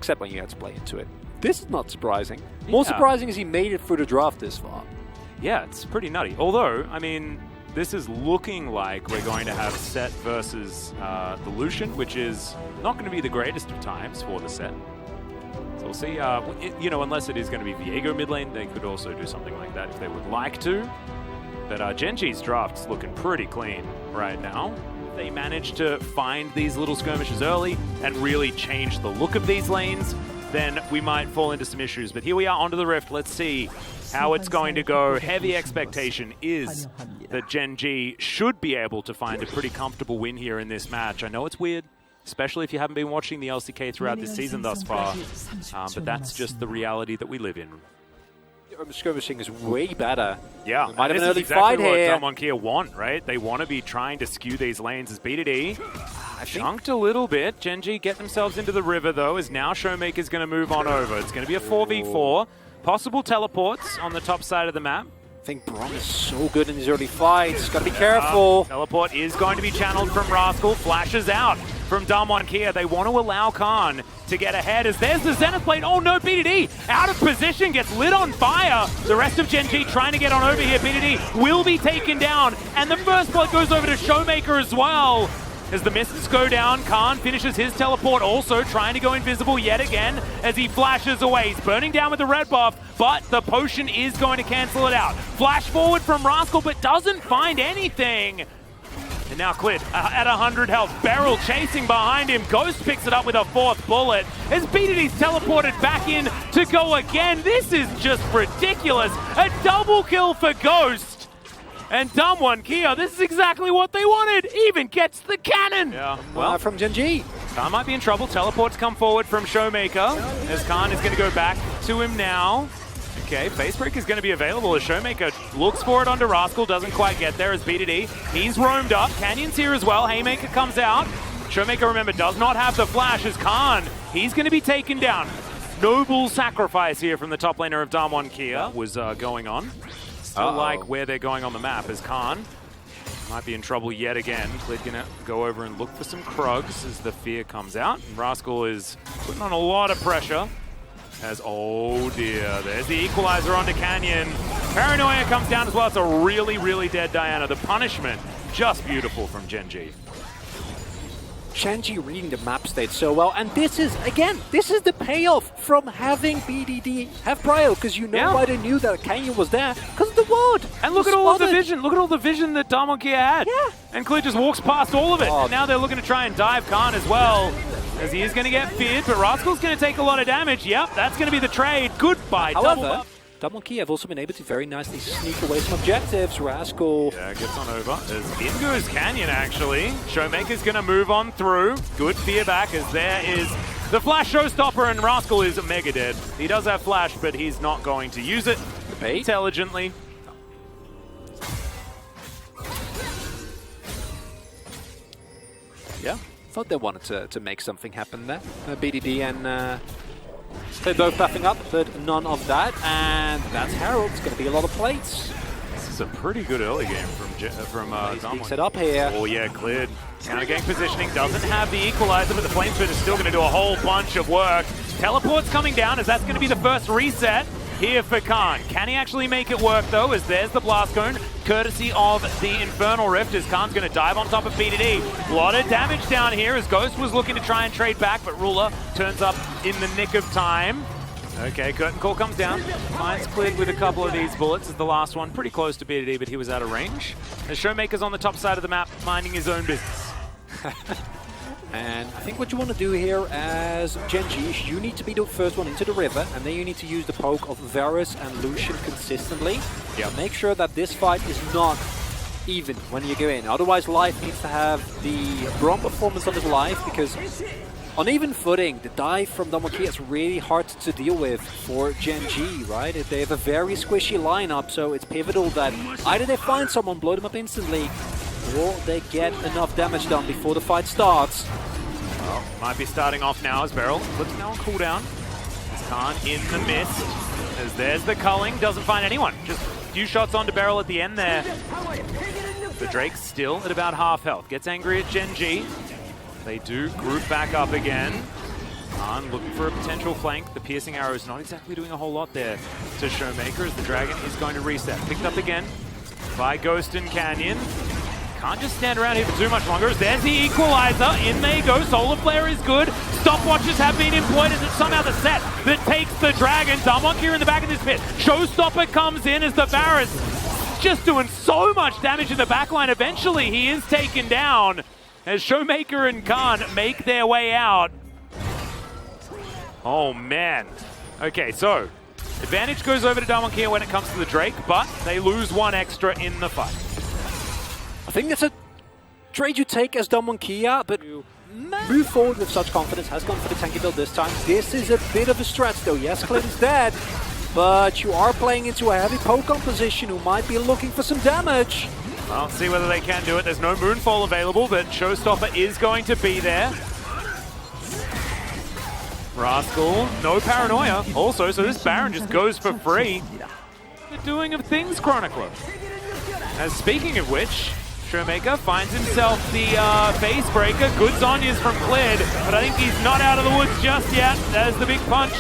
except when you had to play into it. This is not surprising. More surprising is he made it through the draft this far. Yeah, it's pretty nutty. Although, I mean, this is looking like we're going to have Set versus the Lucian, which is not going to be the greatest of times for the Set. So we'll see. You know, unless it is going to be Viego mid lane, they could also do something like that if they would like to. But Gen.G's draft's looking pretty clean right now. They managed to find these little skirmishes early and really change the look of these lanes, then we might fall into some issues. But here we are onto the Rift. Let's see how it's going to go. Heavy expectation is that Gen.G should be able to find a pretty comfortable win here in this match. I know it's weird, especially if you haven't been watching the LCK throughout this season thus far, but that's just the reality that we live in. Skirmishing is way better. Yeah, might have an early exactly fight here. Damwon Kia want, right? They want to be trying to skew these lanes as BDD. Chunked a little bit. Gen.G get themselves into the river, though, as now Showmaker's going to move on over. It's going to be a 4v4. Possible teleports on the top side of the map. I think Brom is so good in these early fights. Got to be careful. Teleport is going to be channeled from Rascal. Flashes out from Damwon Kia. They want to allow Khan to get ahead as there's the Zenith Blade. Oh no, BDD out of position, gets lit on fire. The rest of Gen.G trying to get on over here. BDD will be taken down, and the first blood goes over to Showmaker as well. As the mists go down, Khan finishes his teleport, also trying to go invisible yet again as he flashes away. He's burning down with the red buff, but the potion is going to cancel it out. Flash forward from Rascal, but doesn't find anything. And now Clid at 100 health. Beryl chasing behind him. Ghost picks it up with a 4th bullet. As BDD's teleported back in to go again. This is just ridiculous. A double kill for Ghost. And Damwon Kia, this is exactly what they wanted. Even gets the cannon. Yeah, well, from Gen.G. Khan might be in trouble. Teleports come forward from Showmaker. As Khan is going to go back to him now. Okay, Facebreak is going to be available as Showmaker looks for it onto Rascal. Doesn't quite get there as BDD. He's roamed up. Canyon's here as well. Haymaker comes out. Showmaker, remember, does not have the flash as Khan. He's going to be taken down. Noble sacrifice here from the top laner of Damwon Kia was going on. Still like where they're going on the map as Khan might be in trouble yet again. Clid gonna go over and look for some Krugs as the fear comes out. And Rascal is putting on a lot of pressure. As, oh dear, there's the equalizer onto Canyon. Paranoia comes down as well. It's a really, really dead Diana. The punishment, just beautiful from Gen.G. Gen.G reading the map state so well, and this is, again, this is the payoff from having BDD have Prio, because you know why they knew that Canyon was there, because of the ward. And look at all of the vision, look at all the vision that Damwon Kia had. Yeah. And Clid just walks past all of it, and now they're looking to try and dive Khan as well, as he is going to get feared, but Rascal's going to take a lot of damage. Yep, that's going to be the trade. Goodbye, double up. Damwon Kia have also been able to very nicely sneak away some objectives. Rascal. Yeah, gets on over. As in goes Canyon, actually. Showmaker's going to move on through. Good fear back as there is the flash showstopper, and Rascal is mega dead. He does have flash, but he's not going to use it intelligently. Yeah, thought they wanted to make something happen there. BDD and... they're both buffing up, but none of that, and that's Herald. It's going to be a lot of plates. This is a pretty good early game from Damwon. Set up here. Oh yeah, cleared. Counter gang positioning, doesn't have the equalizer, but the Flamespin is still going to do a whole bunch of work. Teleport's coming down as that's going to be the first reset here for Khan. Can he actually make it work though, as there's the Blast Cone, courtesy of the Infernal Rift, as Khan's going to dive on top of BDD. A lot of damage down here as Ghost was looking to try and trade back, but Ruler turns up in the nick of time. Okay, Curtain Call comes down, finds Clid with a couple of these bullets as the last one, pretty close to BDD, but he was out of range. The Showmaker's on the top side of the map, minding his own business. And I think what you want to do here as Gen.G is you need to be the first one into the river, and then you need to use the poke of Varus and Lucian consistently. Yeah. Make sure that this fight is not even when you go in. Otherwise, Life needs to have the Brom performance on his Life, because on even footing, the dive from Damwon Kia is really hard to deal with for Gen.G, right? They have a very squishy lineup, so it's pivotal that either they find someone, blow them up instantly, or they get enough damage done before the fight starts. Well, might be starting off now as Beryl puts now on cooldown. As Khan in the mist. As there's the culling, doesn't find anyone. Just a few shots onto Beryl at the end there. The Drake's still at about half health. Gets angry at Gen.G. They do group back up again. Khan looking for a potential flank. The piercing arrow is not exactly doing a whole lot there to Showmaker as the Dragon is going to reset. Picked up again by Ghost and Canyon. Can't just stand around here for too much longer. There's the equalizer. In they go. Solar Flare is good. Stopwatches have been employed as it's somehow the set that takes the Dragon. Damwon Kia in the back of this pit. Showstopper comes in as the Varus just doing so much damage in the backline. Eventually, he is taken down as Showmaker and Khan make their way out. Oh, man. Okay, so advantage goes over to Damwon Kia when it comes to the Drake, but they lose one extra in the fight. I think that's a trade you take as Damwon Kia, but move forward with such confidence. Has gone for the tanky build this time. This is a bit of a stretch though. Yes, Clint is dead, but you are playing into a heavy poke opposition who might be looking for some damage. Well, see whether they can do it. There's no Moonfall available, but Showstopper is going to be there. Rascal, no Paranoia also, so this Baron just goes for free. The doing of things, Chronicler. As speaking of which, Showmaker finds himself the face breaker. Good Zhonya's from Clid, but I think he's not out of the woods just yet. There's the big punch.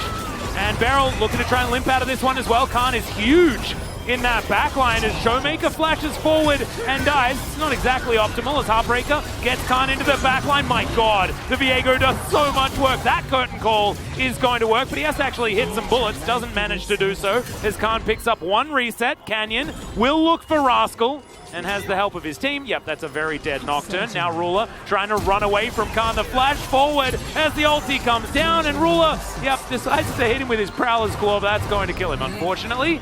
And Beryl looking to try and limp out of this one as well. Khan is huge in that backline as Showmaker flashes forward and dies. It's not exactly optimal as Heartbreaker gets Khan into the backline. My God, the Viego does so much work. That curtain call is going to work, but he has to actually hit some bullets. Doesn't manage to do so as Khan picks up one reset. Canyon will look for Rascal and has the help of his team. Yep, that's a very dead Nocturne. Now Ruler trying to run away from Khan. The flash forward as the ulti comes down, and Ruler, yep, decides to hit him with his Prowler's Claw. That's going to kill him, unfortunately.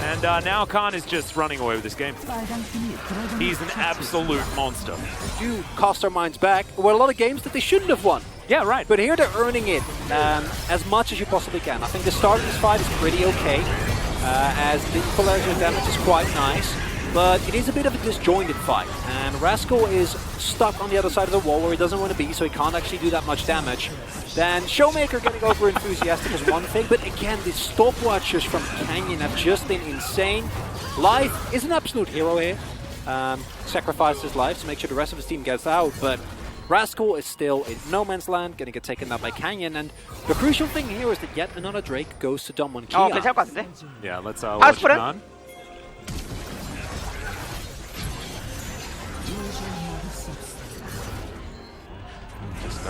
And now Khan is just running away with this game. He's an absolute monster. Do cast our minds back. Well, a lot of games that they shouldn't have won. Yeah, right. But here they're earning it as much as you possibly can. I think the start of this fight is pretty okay, as the equalizer damage is quite nice. But it is a bit of a disjointed fight, and Rascal is stuck on the other side of the wall where he doesn't want to be, so he can't actually do that much damage. Then Showmaker getting over enthusiastic is one thing, but again, the stopwatches from Canyon have just been insane. Life is an absolute hero here. Sacrificed his life to make sure the rest of his team gets out, but Rascal is still in no man's land, gonna get taken out by Canyon, and the crucial thing here is that yet another Drake goes to Damwon Kia. 괜찮을 것 같은데? Yeah, let's watch 스프레? Khan.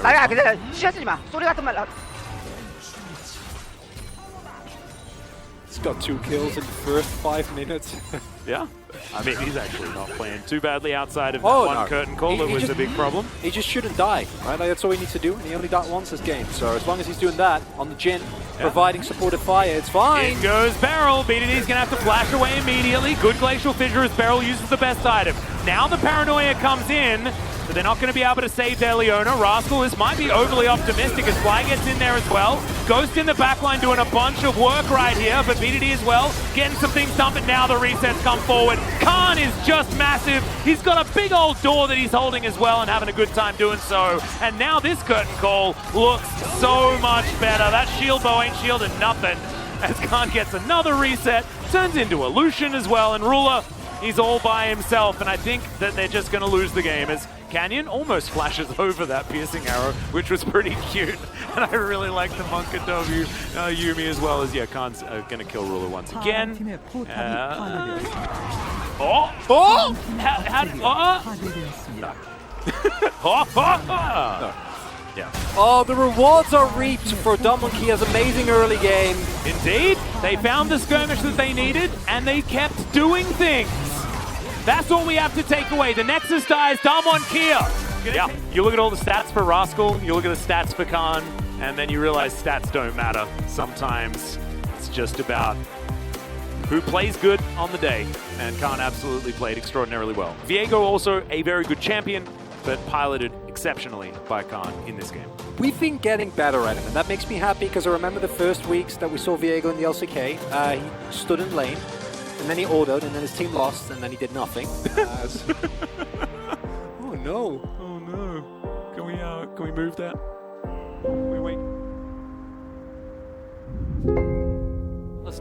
나가 기다려. 시간 쓰지 마. 소리 같은 말. He's got 2 kills in the first 5 minutes. Yeah, I mean, he's actually not playing too badly outside of Oh, one no. curtain call that was a big problem. He just shouldn't die, right? Like, that's all he needs to do, and he only died once this game. So as long as he's doing that on the Jin, providing supportive fire, it's fine. In goes Beryl. BDD's going to have to flash away immediately. Good Glacial Fissure as Beryl uses the best item. Now the Paranoia comes in, but they're not going to be able to save their Leona. Rascal, this might be overly optimistic as Fly gets in there as well. Ghost in the backline doing a bunch of work right here, but BDD as well, getting some things done, but now the resets come forward. Khan is just massive. He's got a big old door that he's holding as well and having a good time doing so. And now this curtain call looks so much better. That shield bow ain't shielding nothing as Khan gets another reset, turns into a Lucian as well, and Ruler, he's all by himself, and I think that they're just going to lose the game as Canyon almost flashes over that piercing arrow, which was pretty cute. And I really like the Monk and W Yumi as well as, yeah, Khan's going to kill Ruler once again. Oh! No. Yeah. Oh, the rewards are reaped for Damwon Kia's amazing early game. Indeed, they found the skirmish that they needed, and they kept doing things. That's what we have to take away. The Nexus dies, Damwon Kia. Yeah, you look at all the stats for Rascal, you look at the stats for Khan, and then you realize stats don't matter. Sometimes it's just about who plays good on the day, and Khan absolutely played extraordinarily well. Viego also a very good champion, but piloted exceptionally by Khan in this game. We've been getting better at him, and that makes me happy because I remember the first weeks that we saw Viego in the LCK. He stood in lane, and then he autoed, and then his team lost, and then he did nothing. Oh no! Oh no! Can we move that? Can we wait?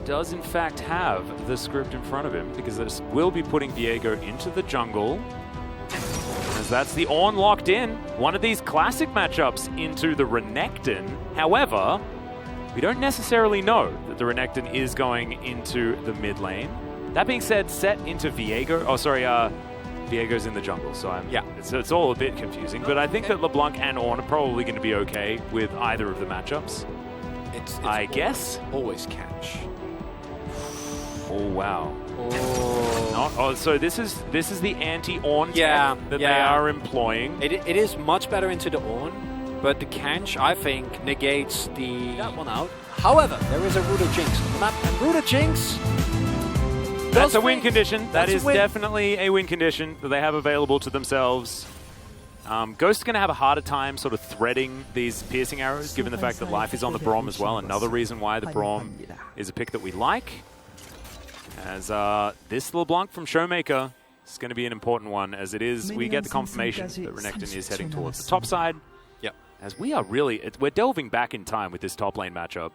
Does in fact have the script in front of him because this will be putting Viego into the jungle. As that's the Ornn locked in. One of these classic matchups into the Renekton. However, we don't necessarily know that the Renekton is going into the mid lane. That being said, set into Viego. Oh, sorry, Viego's in the jungle, so it's all a bit confusing. But I think that LeBlanc and Ornn are probably going to be okay with either of the matchups. It's I guess. Always catch. Oh wow. Oh. So this is the anti-Ornn tech that they are employing. It is much better into the Ornn, but the Kanch, I think, negates that one out. However, there is a Ruda Jinx on the map, and Ruda Jinx... That's a win condition. That is definitely a win condition that they have available to themselves. Ghost's going to have a harder time sort of threading these piercing arrows, given the fact that life is on the Braum as well. Another reason why the Braum is a pick that we like. As this LeBlanc from Showmaker is going to be an important one, as it is. We get the confirmation that Renekton is heading towards the top side. Yep. As we are we're delving back in time with this top lane matchup.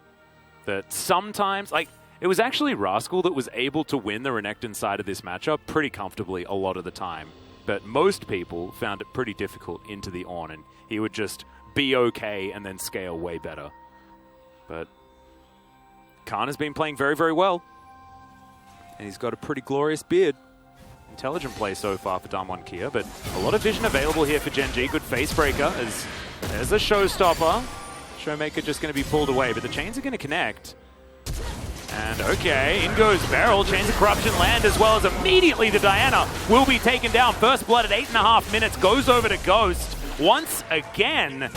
That sometimes, like, it was actually Rascal that was able to win the Renekton side of this matchup pretty comfortably a lot of the time. But most people found it pretty difficult into the Ornn, and he would just be okay and then scale way better. But Khan has been playing very, very well. And he's got a pretty glorious beard. Intelligent play so far for Damwon Kia, but a lot of vision available here for Gen.G. Good face breaker as there's a showstopper. Showmaker just going to be pulled away, but the chains are going to connect. And okay, in goes Beryl. Chains of Corruption land as well as immediately the Diana will be taken down. First blood at 8.5 minutes goes over to Ghost once again.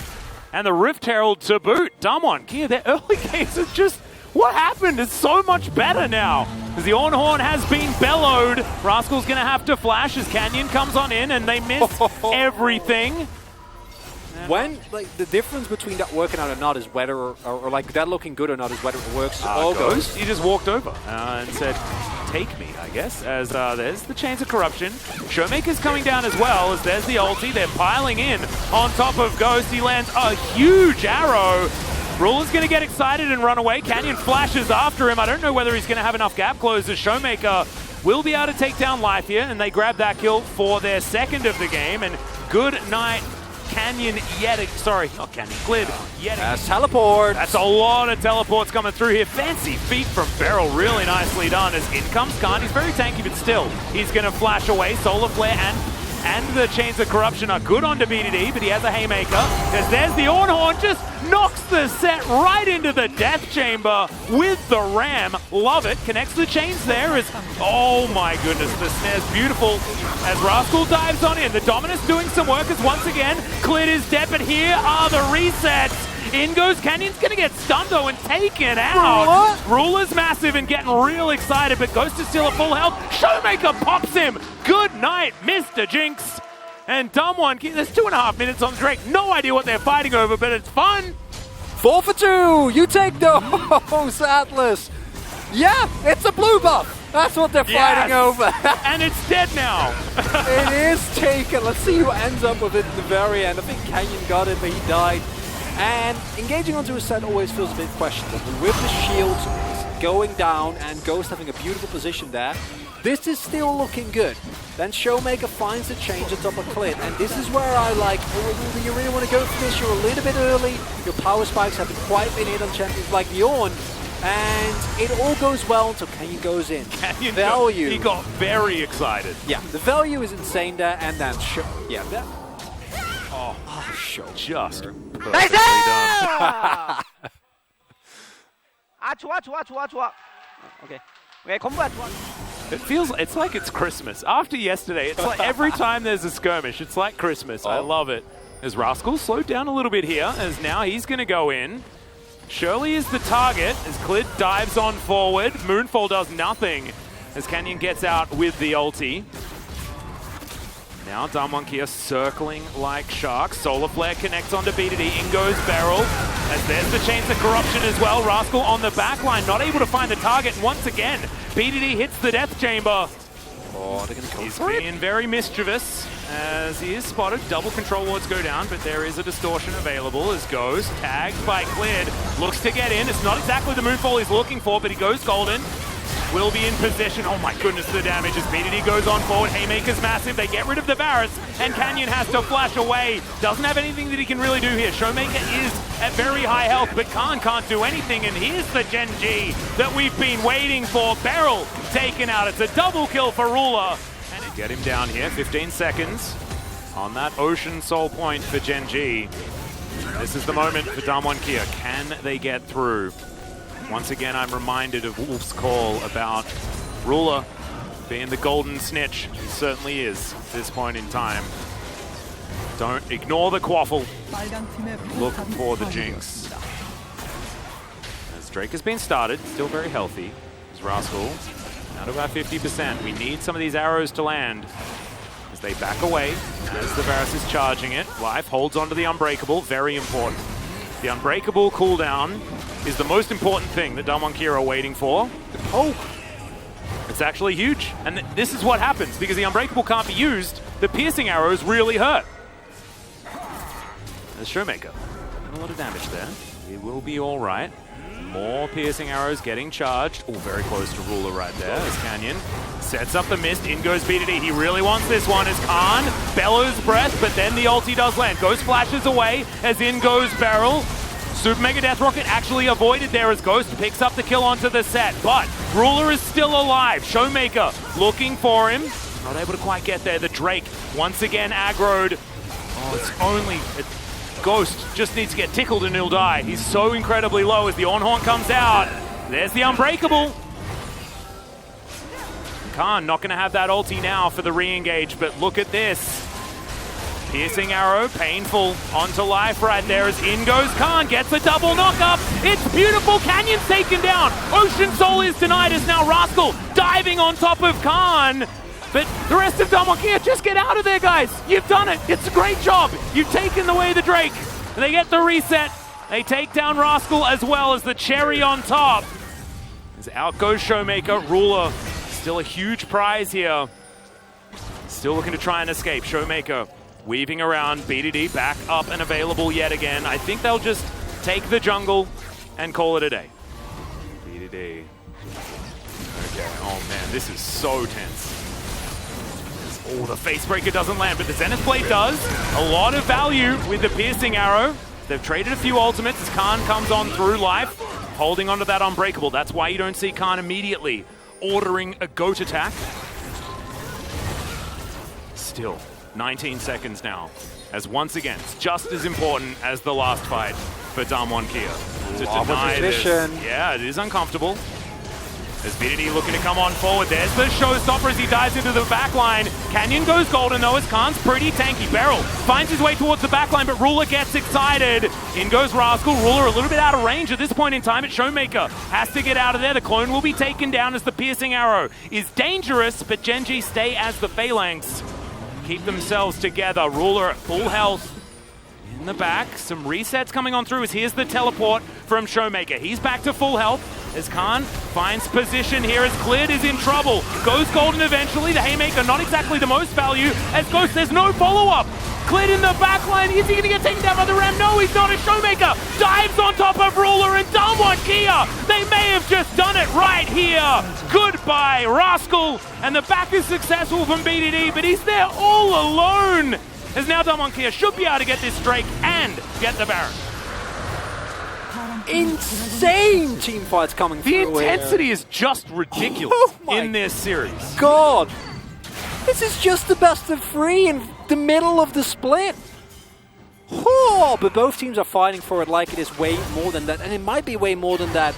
And the Rift Herald to boot. Damwon Kia, their early games are just... What happened? It's so much better now. As the Ornn Horn has been bellowed. Rascal's going to have to flash as Canyon comes on in and they miss everything. When, like, the difference between that working out or not is whether, or like, that looking good or not is whether it works or goes. He just walked over and said, take me, I guess, as there's the Chains of Corruption. Showmaker's coming down as well, as there's the ulti. They're piling in on top of Ghost. He lands a huge arrow. Ruler's going to get excited and run away. Canyon flashes after him. I don't know whether he's going to have enough gap close as Showmaker will be able to take down Life here, and they grab that kill for their second of the game. And good night, Canyon sorry, not Canyon, Glid That's teleport. That's a lot of teleports coming through here. Fancy feet from Beryl, really nicely done as in comes Khan. He's very tanky, but still, he's going to flash away. Solar Flare and the Chains of Corruption are good onto BDD, but he has a Haymaker. As there's the Ornn Horn, just knocks the set right into the Death Chamber with the Ram. Love it. Connects the chains there as, oh my goodness, the snare's beautiful. As Rascal dives on in, the Dominus doing some work as once again, Clit is dead, but here are the resets. In goes Canyon's going to get stunned though and taken out. Ruler's massive and getting real excited, but Ghost is still at full health. Showmaker pops him. Good night, Mr. Jinx. And Damwon Kia, there's 2.5 minutes on Drake. No idea what they're fighting over, but it's fun. 4 for 2. You take those, Atlas. Yeah, it's a blue buff. That's what they're fighting over. And it's dead now. It is taken. Let's see who ends up with it at the very end. I think Canyon got it, but he died. And engaging onto a set always feels a bit questionable. With the shields going down and Ghost having a beautiful position there, this is still looking good. Then Showmaker finds the change at top of Clit, and this is where I like, oh, you really want to go for this, you're a little bit early, your power spikes haven't quite been hit on champions like the Ornn, and it all goes well until Canyon goes in. Canyon value. He got very excited. Yeah, the value is insane there, and then that. Show. Just perfectly 나이스! done. 아 좋아. 오케이. 왜 건부야 좋아. It feels, it's like it's Christmas. After yesterday, it's like every time there's a skirmish, it's like Christmas. I love it. As Rascal slowed down a little bit here, as now he's going to go in. Shirley is the target, as Clid dives on forward. Moonfall does nothing, as Canyon gets out with the ulti. Now Damwon Kia circling like sharks. Solar Flare connects onto BDD. In goes Beryl. As there's the Chains of Corruption as well. Rascal on the back line, not able to find the target. And once again, BDD hits the Death Chamber. Oh, they're going to go He's for it. being very mischievous as he is spotted. Double control wards go down, but there is a distortion available as goes. Tagged by Cleared. Looks to get in. It's not exactly the Moonfall he's looking for, but he goes golden. will be in position. Oh my goodness, the damage as BDD goes on forward. Haymaker's massive. They get rid of the Varus, and Canyon has to flash away. Doesn't have anything that he can really do here. Showmaker is at very high health, but Khan can't do anything, and here's the Gen.G that we've been waiting for. Beryl taken out. It's a double kill for Ruler. And get him down here, 15 seconds on that Ocean Soul point for Gen.G. This is the moment for Damwon Kia. Can they get through? Once again, I'm reminded of Wolf's call about Ruler being the golden snitch. He certainly is at this point in time. Don't ignore the quaffle. Look for the jinx. As Drake has been started, still very healthy. As Rascal, down to about 50%. We need some of these arrows to land. As they back away, as the Varus is charging it. Life holds onto the Unbreakable, very important. The Unbreakable cooldown is the most important thing that Damwon Kia are waiting for. The poke. It's actually huge. And this is what happens, because the Unbreakable can't be used, the piercing arrows really hurt. There's Showmaker. A lot of damage there. It will be all right. More piercing arrows getting charged. Oh, very close to Ruler right there as Canyon sets up the mist. In goes BDD. He really wants this one as Khan bellows breath, but then the ulti does land. Ghost flashes away as in goes Beryl. Super Mega Death Rocket actually avoided there as Ghost picks up the kill onto the set, but Ruler is still alive. Showmaker looking for him. Not able to quite get there. The Drake once again aggroed. Oh, it's only... Ghost just needs to get tickled and he'll die. He's so incredibly low as the Ornhorn comes out. There's the Unbreakable. Khan not going to have that ulti now for the re-engage, but look at this. Piercing arrow, painful, onto life right there as in goes Khan, gets a double knock-up. It's beautiful, Canyon's taken down. Ocean Soul is denied as now Rascal diving on top of Khan. But the rest of Damwon Kia, just get out of there, guys. You've done it. It's a great job. You've taken away the Drake. And they get the reset. They take down Rascal as well as the cherry on top. As out goes Showmaker. Ruler, still a huge prize here. Still looking to try and escape. Showmaker weaving around. BDD back up and available yet again. I think they'll just take the jungle and call it a day. BDD. Okay, oh man, this is so tense. Oh, the Facebreaker doesn't land, but the Zenith Blade does. A lot of value with the piercing arrow. They've traded a few ultimates as Khan comes on through life, holding onto that Unbreakable. That's why you don't see Khan immediately ordering a goat attack. Still, 19 seconds now. As once again, it's just as important as the last fight for Damwon Kia. To deny this. Yeah, it is uncomfortable. As BDD looking to come on forward. There's the showstopper as he dives into the backline. Canyon goes golden though as Khan's pretty tanky. Beryl finds his way towards the backline, but Ruler gets excited. In goes Rascal. Ruler a little bit out of range at this point in time. It's Showmaker has to get out of there. The clone will be taken down as the piercing arrow is dangerous, but Gen.G stay as the Phalanx. Keep themselves together. Ruler at full health. In the back, some resets coming on through as here's the teleport from Showmaker. He's back to full health as Khan finds position here as Cleared is in trouble. Goes golden eventually. The Haymaker not exactly the most value as Ghost. There's no follow-up. Cleared in the backline. Is he going to get taken down by the Ram? No, he's not. A Showmaker dives on top of Ruler and Damwon Kia. They may have just done it right here. Goodbye, Rascal. And the back is successful from BDD, but he's there all alone. As now Damwon Kia should be able to get this Drake and get the Baron. Insane team fights coming through. The intensity is just ridiculous in this series. God, this is just the best of three in the middle of the split. Oh, but both teams are fighting for it like it is way more than that, and it might be way more than that.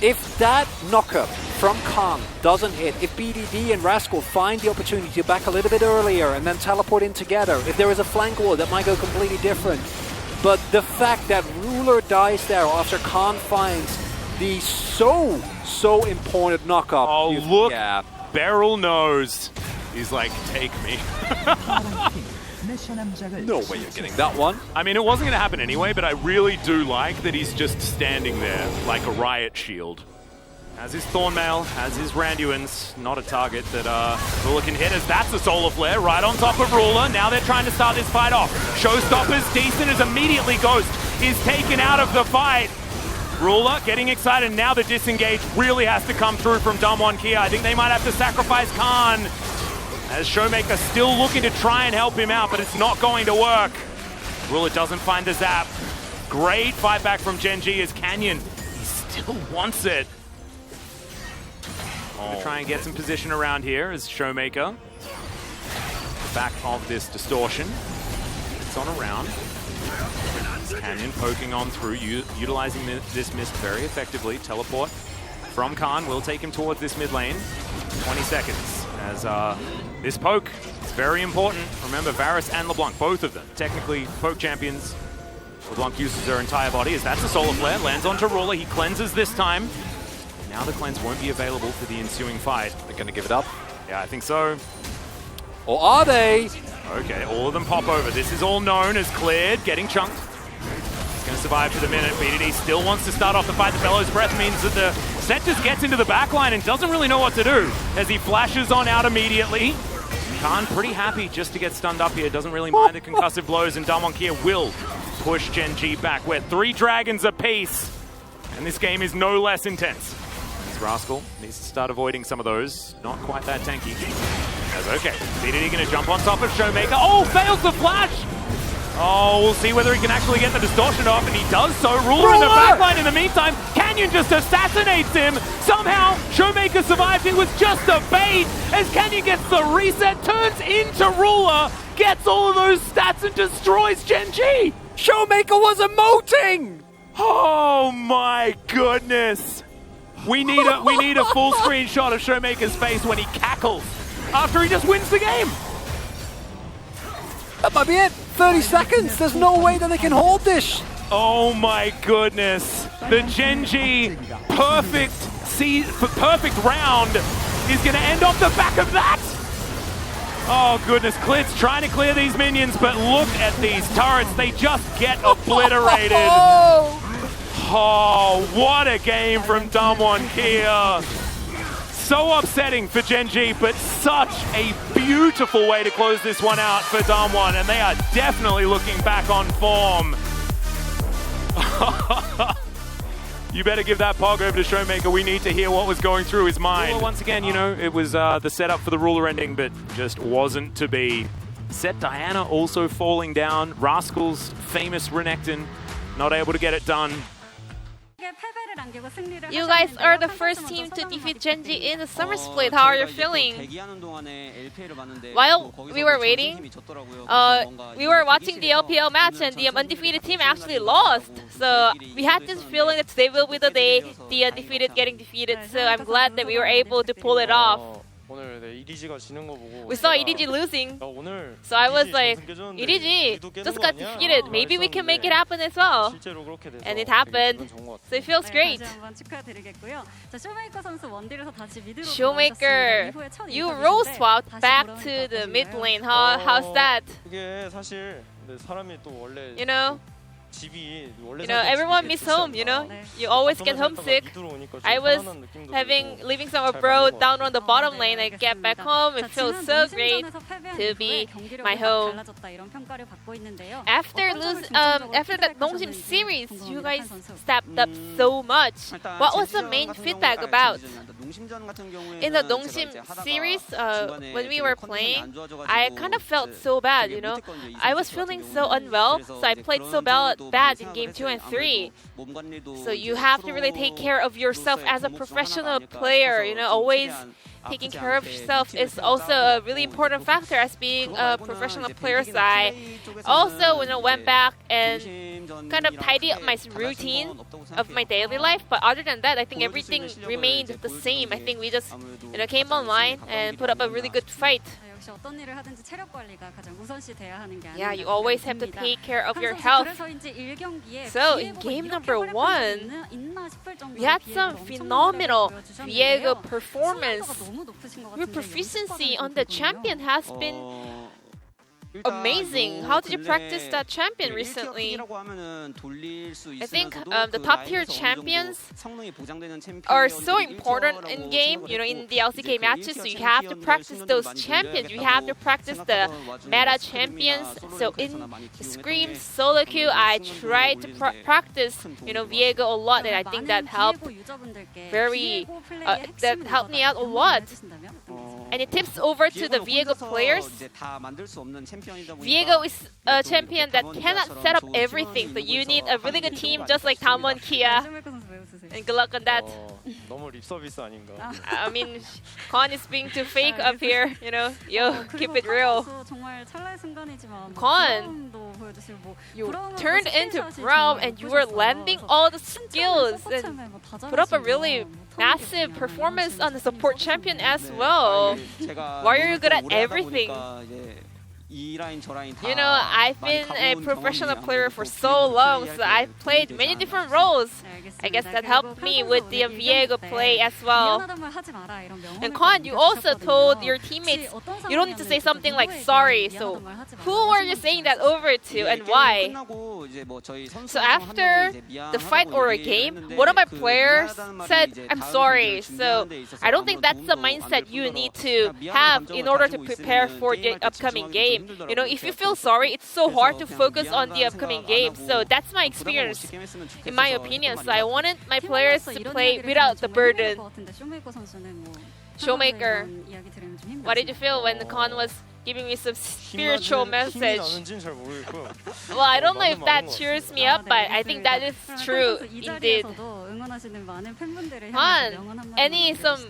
If that knockup from Khan doesn't hit, if BDD and Rascal find the opportunity to back a little bit earlier and then teleport in together, if there is a flank war, that might go completely different. But the fact that Ruler dies there after Khan finds the so important knockup. Oh, look, yeah. Beryl knows. He's like, take me. No way you're getting that one. I mean, it wasn't going to happen anyway, but I really do like that he's just standing there like a riot shield. Has his Thornmail, has his Randuins, not a target that Ruler can hit as that's a Solar Flare right on top of Ruler. Now they're trying to start this fight off. Showstopper's decent as immediately Ghost is taken out of the fight. Ruler getting excited. Now the disengage really has to come through from Damwon Kia. I think they might have to sacrifice Khan. As Showmaker still looking to try and help him out, but it's not going to work. Ruler doesn't find the zap. Great fight back from Gen.G as Canyon. He still wants it. Gonna try and get some position around here as Showmaker. Back of this distortion. It's on around. Canyon poking on through, utilizing this mist very effectively. Teleport from Khan will take him towards this mid lane. 20 seconds as this poke is very important. Remember, Varus and LeBlanc, both of them, technically poke champions. LeBlanc uses her entire body as that's a solar flare, lands onto Ruler, he cleanses this time. Now the cleanse won't be available for the ensuing fight. They're gonna give it up? Yeah, I think so. Or are they? Okay, all of them pop over. This is all known as cleared, getting chunked. He's going to survive for the minute. BDD still wants to start off the fight. The Bellows Breath means that the set just gets into the backline and doesn't really know what to do as he flashes on out immediately. Khan pretty happy just to get stunned up here. Doesn't really mind the concussive blows, and Damwon Kia will push Gen.G back. We're 3 dragons apiece, and this game is no less intense. As Rascal needs to start avoiding some of those. Not quite that tanky. As okay, BDD going to jump on top of Showmaker. Oh, fails the flash! Oh, we'll see whether he can actually get the distortion off, and he does so. Ruler in the backline in the meantime. Canyon just assassinates him. Somehow, Showmaker survived. It was just a bait as Canyon gets the reset, turns into Ruler, gets all of those stats and destroys Gen.G. Showmaker was emoting! Oh my goodness. We need a full screenshot of Showmaker's face when he cackles after he just wins the game. That might be it. 30 seconds. There's no way that they can hold this. Oh my goodness. The Gen.G perfect round is going to end off the back of that. Oh goodness, Klitz trying to clear these minions, but look at these turrets. They just get obliterated. Oh, what a game from Damwon Kia. So upsetting for Gen.G, but such a beautiful way to close this one out for Damwon, and they are definitely looking back on form. You better give that pog over to Showmaker. We need to hear what was going through his mind. Ruler, once again, you know, it was the setup for the Ruler ending, but just wasn't to be. Set Diana also falling down. Rascal's famous Renekton not able to get it done. You guys are the first team to defeat Gen.G in the summer split. How are you feeling? While we were waiting, we were watching the LPL match and the undefeated team actually lost. So we had this feeling that today will be the day the undefeated getting defeated. So I'm glad that we were able to pull it off. We saw EDG losing, so I was like, EDG just got defeated. Maybe we can make it happen as well. And it happened, so it feels great. Showmaker, you role swapped back to the mid lane. How's that? You know, everyone miss home, you know? You always get homesick. I was leaving some abroad down on the bottom lane. I get back home. It feels so great to be my home. After that Dongsim series, you guys stepped up so much. What was the main feedback about? In the Dongsim series, when we were playing, I kind of felt so bad, you know? I was feeling so unwell, so I played so bad in game 2 and 3. So you have to really take care of yourself as a professional player, you know? Always taking care of yourself is also a really important factor as being a professional player side. Also, when I went back and kind of tidy up my routine of my daily life, but other than that, I think everything remained the same. I think we just came online and put up a really good fight. Yeah, you always have to take care of your health. So in game number 1, we had some phenomenal Viego performance. Your proficiency on the champion has been amazing. How did you practice that champion recently? I think the top tier champions are so important in game. You know, in the LCK matches, so you have to practice those champions. You have to practice the meta champions. So in Scream solo queue, I tried to practice, you know, Viego a lot, and I think that helped that helped me out a lot. And it tips over to the Viego players. Viego is a champion that cannot set up everything, so you need a really good team just like Damwon Kia. And good luck on that. I mean, Kwon is being too fake up here, you know. Yo, keep it real. Kwon, you turned into Braum and you were landing all the skills and put up a really massive performance on the support champion as well. Why are you good at everything? You know, I've been a professional player for so long, so I've played many different roles. I guess that helped me with the Viego play as well. And Kwon, you also told your teammates you don't need to say something like sorry. So who are you saying that over to and why? So after the fight or a game, one of my players said, I'm sorry. So I don't think that's the mindset you need to have in order to prepare for the upcoming game. You know, if you feel sorry, it's so hard to focus on the upcoming game. So that's my experience, in my opinion. So I wanted my players to play without the burden. Showmaker, what did you feel when the Kwon was giving me some spiritual message? Well, I don't know if that cheers me up, but I think that is true indeed. Kwon, any some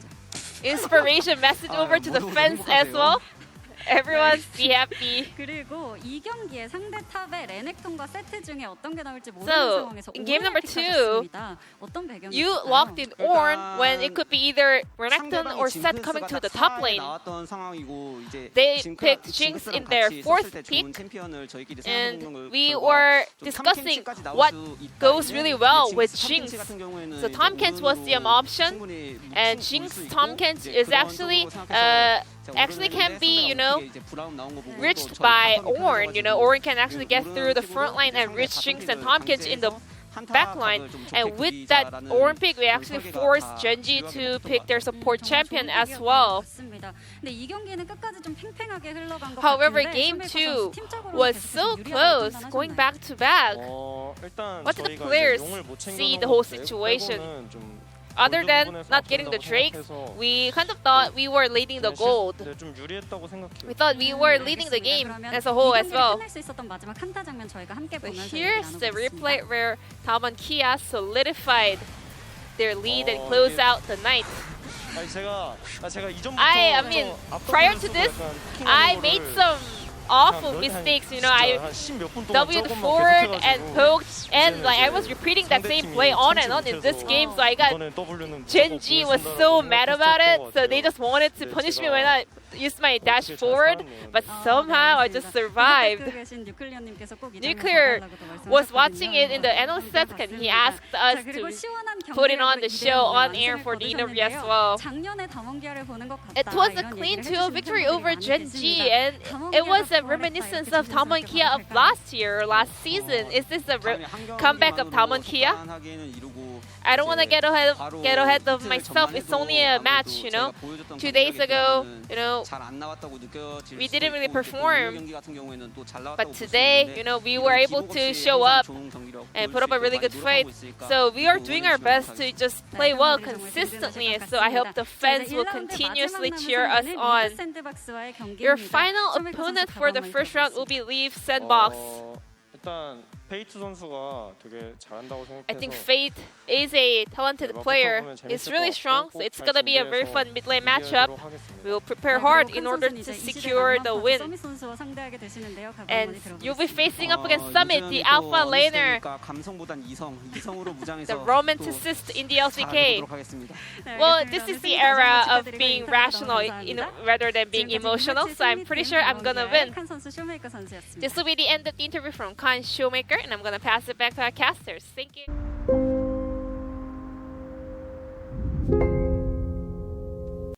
inspiration message over to the fans as well? Everyone be happy. So, in game number 2, you locked in Ornn when it could be either Renekton or Sett coming to the top lane. They picked Jinx in their 4th pick, and we were discussing what goes really well with Jinx. So Tahm was the option, and Jinx Tahm is actually can be, you know, reached by Ornn. You know, Ornn can actually get through the front line and reach Jinx and Tahm in the back line. And with that Ornn pick, we actually forced Gen.G to pick their support champion as well. However, game 2 was so close, going back to back. What did the players see the whole situation? Other than not getting the Drakes, we kind of thought we were leading the gold. We thought we were leading the game as a whole as well. So here's the replay where Damwon Kia solidified their lead and closed out the night. I mean, prior to this, I made some awful mistakes. You know, I W'd forward and poked, and like I was repeating that same play on and on in this game. So I got Gen.G was so mad about it. So they just wanted to punish me when I used my dash forward, but somehow I just survived. Nuclear was watching it in the analyst set, and he asked us to put it on the show on air for the interview as well. It was a clean 2-0 victory over Gen.G, and it was a reminiscence of Damwon Kia of last year or last season. Is this a comeback of Damwon Kia? I don't want to get ahead of myself. It's only a match, you know. 2 days ago, you know, we didn't really perform. But today, you know, we were able to show up and put up a really good fight. So we are doing our best to just play well consistently. So I hope the fans will continuously cheer us on. Your final opponent for the first round will be Leaf Sandbox. I think Fate is a talented player. It's really strong, so it's gonna be a very fun mid-lane matchup. We will prepare hard in order to secure the win. And you'll be facing up against Summit, the alpha laner, the romanticist in the LCK. Well, this is the era of being rational rather than being emotional, so I'm pretty sure I'm gonna win. This will be the end of the interview from Kan Showmaker, and I'm gonna pass it back to our casters. Thank you.